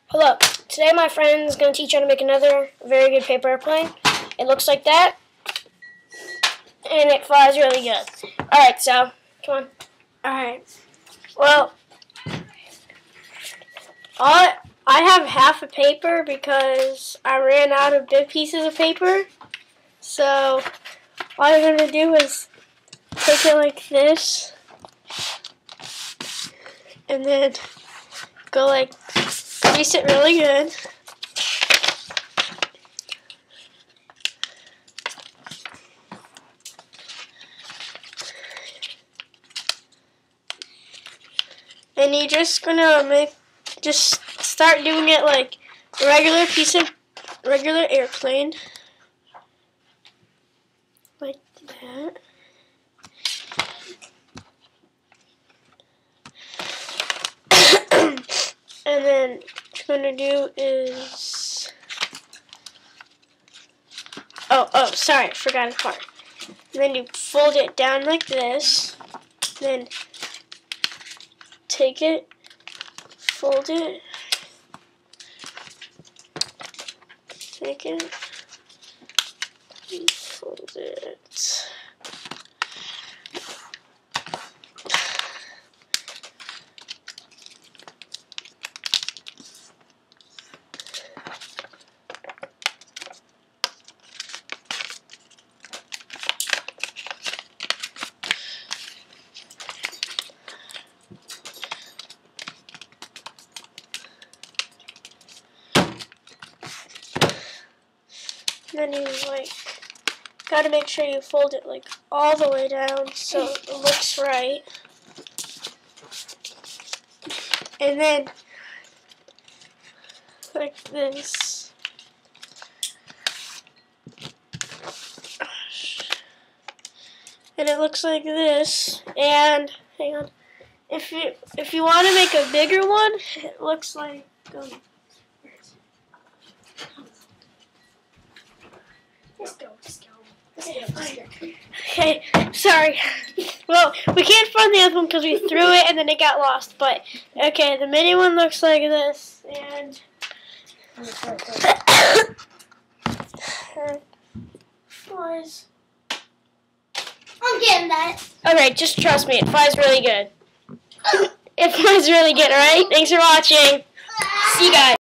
Hello. Today my friend is going to teach you how to make another very good paper airplane. It looks like that, and it flies really good. Alright, so, come on. Alright. Well, I have half a paper because I ran out of big pieces of paper. So, all I'm going to do is take it like this, and then go like, grease it really good. And you're just gonna start doing it like a regular airplane, like that. And then what you're gonna do is, oh, sorry, I forgot a part. And then you fold it down like this. Then take it, fold it, take it, and fold it. Then you gotta make sure you fold it like all the way down so it looks right. And then like this. And it looks like this. And hang on. If you want to make a bigger one, it looks like Okay, sorry. Well, we can't find the other one because we threw it and then it got lost. But okay, the mini one looks like this, and flies. I'm getting that. Okay, just trust me, it flies really good. It flies really good. All right, thanks for watching. See you guys.